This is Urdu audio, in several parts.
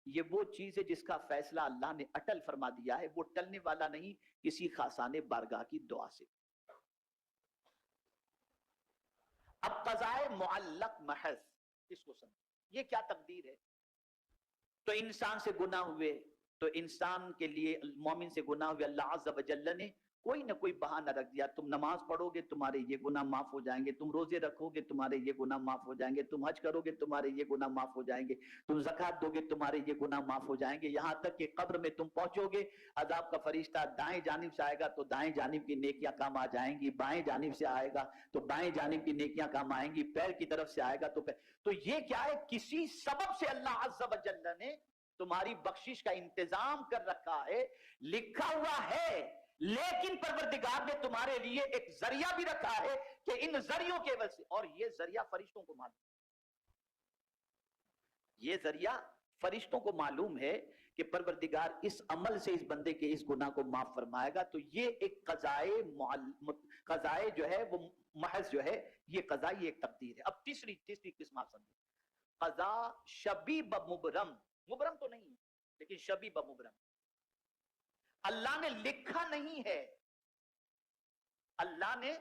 یہ وہ چیز ہے جس کا فیصلہ اللہ نے اٹل فرما دیا ہے، وہ ٹلنے والا نہیں کسی خاصان بارگاہ کی دعا سے۔ اب قضائے معلق محض اس کو سمجھ، یہ کیا تقدیر ہے؟ تو انسان سے گناہ ہوئے، تو انسان کے لیے، مومن سے گناہ ہوئے، اللہ عز و جل نے کوئی نہ کوئی بہانہ رکھ دیا۔ تم نماز پڑھو گے تمہارے یہ گناہ معاف ہو جائیں گے، تم روزے رکھو گے تمہارے یہ گناہ معاف ہو جائیں گے، تم حج کرو گے تمہارے یہ گناہ معاف ہو جائیں گے، تم زکوٰۃ دو گے تمہارے یہ گناہ معاف ہو جائیں گے، یہاں تک کہ قبر میں تم پہنچو گے، عذاب کا فرشتہ دائیں جانب سے آئے گا تو دائیں جانب کی نیکیاں کام آ جائیں گی، بائیں جانب سے آئے گا تو بائیں جانب کی نیکیاں کام آئیں گی، پیر کی طرف سے آئے گا تو پیر۔ تو یہ کیا ہے؟ کسی سبب سے اللہ عز و جل نے تمہاری بخشش کا انتظام کر رکھا ہے، لکھا ہوا ہے، لیکن پروردگار نے تمہارے لیے ایک ذریعہ بھی رکھا ہے کہ ان ذریعوں کے وجہ سے، اور یہ ذریعہ فرشتوں کو معلوم، یہ ذریعہ فرشتوں کو معلوم ہے کہ پروردگار اس عمل سے اس بندے کے اس گناہ کو معاف فرمائے گا۔ تو یہ ایک قضائے جو ہے وہ محض جو ہے، یہ قضاء، یہ ایک تقدیر ہے۔ اب تیسری قسم آپ سمجھیں، قضا شبیب مبرم، مبرم تو نہیں لیکن شبیب مبرم، اللہ نے لکھا نہیں ہے، اللہ نے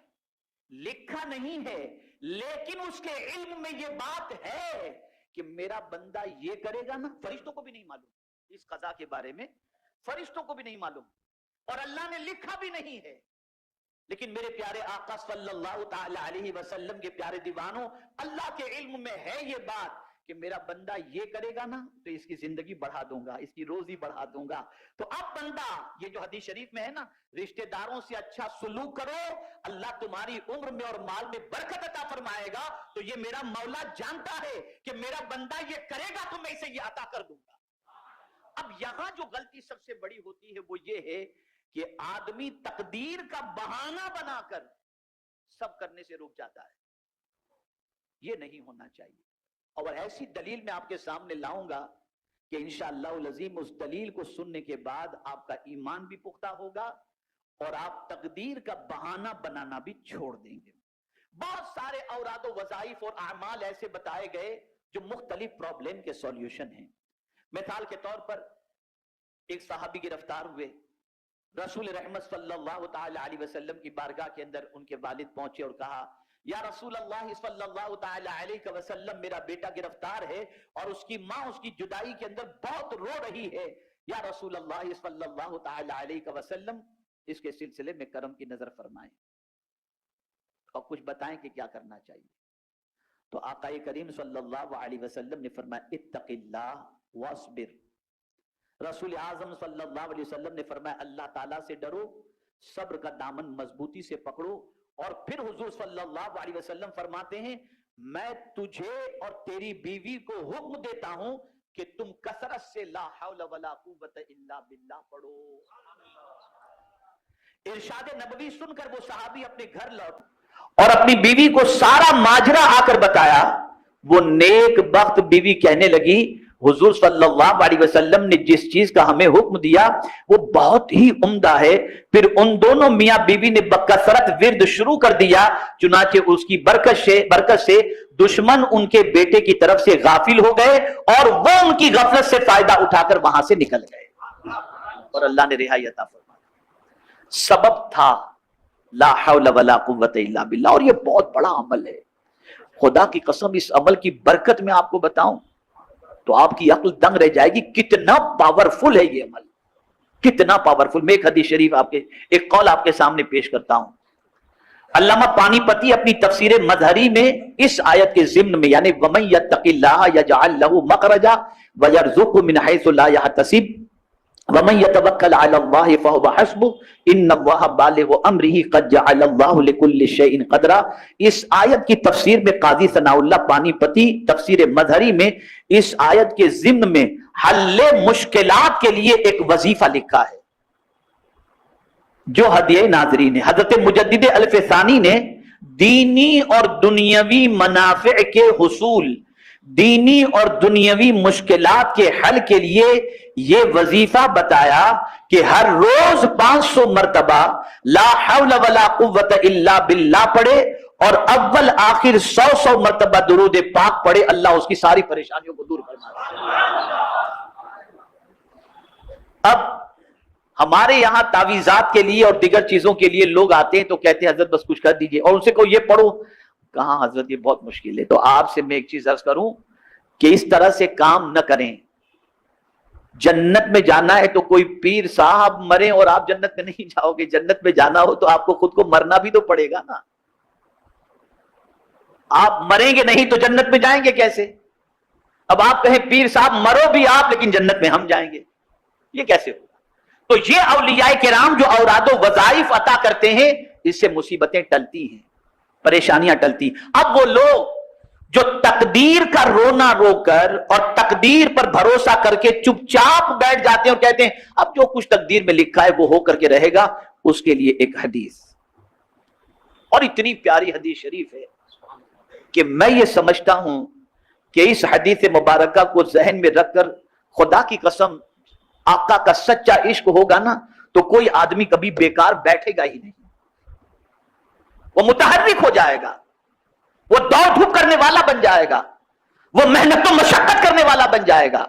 لکھا نہیں ہے، لیکن اس کے علم میں یہ بات ہے کہ میرا بندہ یہ کرے گا نا۔ فرشتوں کو بھی نہیں معلوم اس قضا کے بارے میں، فرشتوں کو بھی نہیں معلوم، اور اللہ نے لکھا بھی نہیں ہے، لیکن میرے پیارے آقا صلی اللہ تعالی علیہ وسلم کے پیارے دیوانوں، اللہ کے علم میں ہے یہ بات کہ میرا بندہ یہ کرے گا نا تو اس کی زندگی بڑھا دوں گا، اس کی روزی بڑھا دوں گا۔ تو اب بندہ، یہ جو حدیث شریف میں ہے نا، رشتہ داروں سے اچھا سلوک کرو، اللہ تمہاری عمر میں اور مال میں برکت عطا فرمائے گا۔ تو یہ میرا مولا جانتا ہے کہ میرا بندہ یہ کرے گا تو میں اسے یہ عطا کر دوں گا۔ اب یہاں جو غلطی سب سے بڑی ہوتی ہے وہ یہ ہے کہ آدمی تقدیر کا بہانہ بنا کر سب کرنے سے رک جاتا ہے، یہ نہیں ہونا چاہیے۔ اور ایسی دلیل میں آپ کے سامنے لاؤں گا کہ انشاءاللہ العظیم اس دلیل کو سننے کے بعد آپ کا ایمان بھی پختہ ہوگا اور آپ تقدیر کا بہانہ بنانا بھی چھوڑ دیں گے۔ بہت سارے اوراد و وظائف اور اعمال ایسے بتائے گئے جو مختلف پرابلم کے سولیوشن ہیں۔ مثال کے طور پر ایک صحابی گرفتار ہوئے، رسول رحمت صلی اللہ تعالی علیہ وسلم کی بارگاہ کے اندر ان کے والد پہنچے اور کہا، یا رسول اللہ صلی اللہ تعالی علیہ وسلم، میرا بیٹا گرفتار ہے اور اس کی ماں اس کی جدائی کے اندر بہت رو رہی ہے، یا رسول اللہ صلی اللہ تعالی علیہ وسلم اس کے سلسلے میں کرم کی نظر فرمائیں اور کچھ بتائیں کہ کیا کرنا چاہیے۔ تو آقا کریم صلی اللہ علیہ وسلم نے فرمایا، اتق اللہ واصبر۔ رسول اعظم صلی اللہ علیہ وسلم نے فرمایا، اللہ تعالیٰ سے ڈرو، صبر کا دامن مضبوطی سے پکڑو۔ اور پھر حضور صلی اللہ علیہ وسلم فرماتے ہیں، میں تجھے اور تیری بیوی کو حکم دیتا ہوں کہ تم کثرت سے لا حول ولا قوت الا باللہ پڑھو۔ ارشاد نبوی سن کر وہ صحابی اپنے گھر لوٹ اور اپنی بیوی کو سارا ماجرا آ کر بتایا۔ وہ نیک بخت بیوی کہنے لگی، حضور صلی اللہ علیہ وسلم نے جس چیز کا ہمیں حکم دیا وہ بہت ہی عمدہ ہے۔ پھر ان دونوں میاں بیوی نے بکثرت ورد شروع کر دیا، چنانچہ اس کی برکت سے دشمن ان کے بیٹے کی طرف سے غافل ہو گئے اور وہ ان کی غفلت سے فائدہ اٹھا کر وہاں سے نکل گئے اور اللہ نے رہائی عطا فرمائی۔ سبب تھا لا حول ولا قوت الا باللہ، اور یہ بہت بڑا عمل ہے۔ خدا کی قسم اس عمل کی برکت میں آپ کو بتاؤں تو آپ کی عقل دنگ رہ جائے گی، کتنا پاورفل ہے یہ عمل، کتنا پاورفل۔ میں ایک حدیث شریف ایک قول آپ کے سامنے پیش کرتا ہوں۔ علامہ پانی پتی اپنی تفسیر مظہری میں اس آیت کے ضمن میں، یعنی وَمَن يَتَّقِ اللَّهَ يَجْعَل لَّهُ مَخْرَجًا وَيَرْزُقْهُ مِنْ حَيْثُ لَا يَحْتَسِبُ وَمَن يَتَوَكَّلْ عَلَى اللَّهِ فَهُوَ حَسْبُهُ إِنَّ اللَّهَ بَالِغُ أَمْرِهِ قَدْ جَعَلَ اللَّهُ لِكُلِّ شَيْءٍ قَدْرًا۔ اس آیت کی تفسیر میں قاضی ثناء اللہ پانی پتی تفسیر مظہری میں اس آیت کے ضمن میں حل مشکلات کے لیے ایک وظیفہ لکھا ہے جو ہدیہ ناظرین ہے۔ حضرت مجدد الف ثانی نے دینی اور دنیاوی منافع کے حصول، دینی اور دنیاوی مشکلات کے حل کے لیے یہ وظیفہ بتایا کہ ہر روز 500 مرتبہ لا حول ولا قوت الا باللہ پڑھے اور اول آخر 100 مرتبہ درود پاک پڑھے، اللہ اس کی ساری پریشانیوں کو دور فرما دے۔ اب ہمارے یہاں تعویذات کے لیے اور دیگر چیزوں کے لیے لوگ آتے ہیں تو کہتے ہیں حضرت بس کچھ کر دیجئے، اور ان سے کوئی یہ پڑھو، کہاں حضرت یہ بہت مشکل ہے۔ تو آپ سے میں ایک چیز عرض کروں کہ اس طرح سے کام نہ کریں۔ جنت میں جانا ہے تو کوئی پیر صاحب مرے اور آپ جنت میں نہیں جاؤ گے، جنت میں جانا ہو تو آپ کو خود کو مرنا بھی تو پڑے گا نا۔ آپ مریں گے نہیں تو جنت میں جائیں گے کیسے؟ اب آپ کہیں پیر صاحب مرو بھی آپ لیکن جنت میں ہم جائیں گے، یہ کیسے ہوگا؟ تو یہ اولیاء کرام جو اوراد و وظائف عطا کرتے ہیں، اس سے مصیبتیں ٹلتی ہیں، پریشانیاں ٹلتی۔ اب وہ لوگ جو تقدیر کا رونا رو کر اور تقدیر پر بھروسہ کر کے چپ چاپ بیٹھ جاتے ہیں اور کہتے ہیں اب جو کچھ تقدیر میں لکھا ہے وہ ہو کر کے رہے گا، اس کے لیے ایک حدیث، اور اتنی پیاری حدیث شریف ہے کہ میں یہ سمجھتا ہوں کہ اس حدیث مبارکہ کو ذہن میں رکھ کر، خدا کی قسم آقا کا سچا عشق ہوگا نا تو کوئی آدمی کبھی بیکار بیٹھے گا ہی نہیں، وہ متحرک ہو جائے گا، وہ دوڑ دھوپ کرنے والا بن جائے گا، وہ محنت و مشقت کرنے والا بن جائے گا،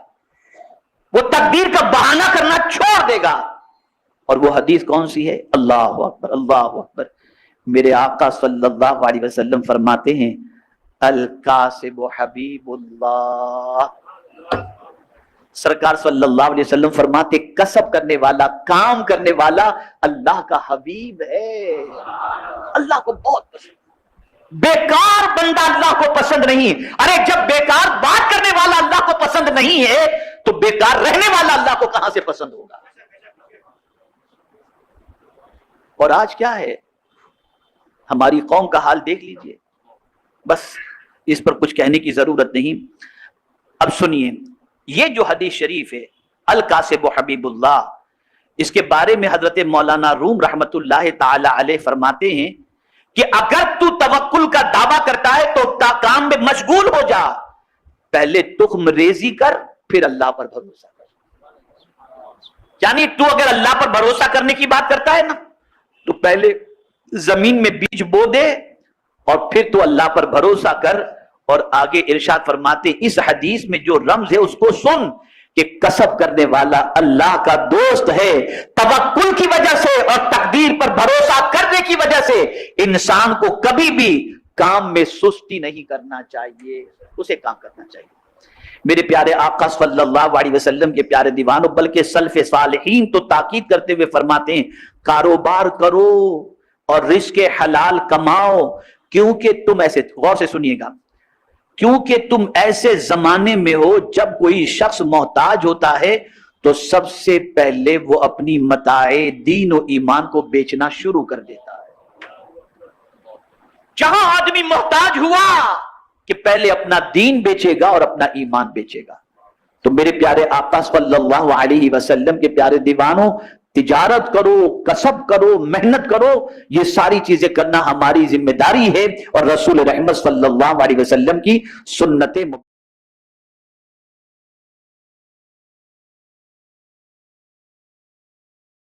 وہ تقدیر کا بہانہ کرنا چھوڑ دے گا۔ اور وہ حدیث کون سی ہے؟ اللہ اکبر اللہ اکبر۔ میرے آقا صلی اللہ علیہ وسلم فرماتے ہیں الکاسب حبیب اللہ، سرکار صلی اللہ علیہ وسلم فرماتے کسب کرنے والا، کام کرنے والا اللہ کا حبیب ہے، اللہ کو بہت پسند۔ بیکار بندہ اللہ کو پسند نہیں۔ ارے جب بیکار بات کرنے والا اللہ کو پسند نہیں ہے تو بیکار رہنے والا اللہ کو کہاں سے پسند ہوگا؟ اور آج کیا ہے، ہماری قوم کا حال دیکھ لیجئے، بس اس پر کچھ کہنے کی ضرورت نہیں۔ اب سنیے، یہ جو حدیث شریف ہے الکاسب حبیب اللہ، اس کے بارے میں حضرت مولانا روم رحمت اللہ تعالی علیہ فرماتے ہیں کہ اگر تو توکل کا دعویٰ کرتا ہے تو کام میں مشغول ہو جا، پہلے تخم ریزی کر پھر اللہ پر بھروسہ کر۔ یعنی تو اگر اللہ پر بھروسہ کرنے کی بات کرتا ہے نا تو پہلے زمین میں بیج بو دے اور پھر تو اللہ پر بھروسہ کر۔ اور آگے ارشاد فرماتے اس حدیث میں جو رمز ہے اس کو سن کہ کسب کرنے والا اللہ کا دوست ہے۔ توکل کی وجہ سے اور تقدیر پر بھروسہ کرنے کی وجہ سے انسان کو کبھی بھی کام میں سستی نہیں کرنا چاہیے، اسے کام کرنا چاہیے۔ میرے پیارے آقا صلی اللہ علیہ وسلم کے پیارے دیوانوں، بلکہ سلف صالحین تو تاکید کرتے ہوئے فرماتے ہیں کاروبار کرو اور رزق حلال کماؤ، کیونکہ تم ایسے، غور سے سنیے گا، کیونکہ تم ایسے زمانے میں ہو جب کوئی شخص محتاج ہوتا ہے تو سب سے پہلے وہ اپنی متاع دین و ایمان کو بیچنا شروع کر دیتا ہے۔ جہاں آدمی محتاج ہوا کہ پہلے اپنا دین بیچے گا اور اپنا ایمان بیچے گا۔ تو میرے پیارے آقا صلی اللہ علیہ وسلم کے پیارے دیوانوں، تجارت کرو، کسب کرو، محنت کرو، یہ ساری چیزیں کرنا ہماری ذمہ داری ہے اور رسول رحمت صلی اللہ علیہ وسلم کی سنت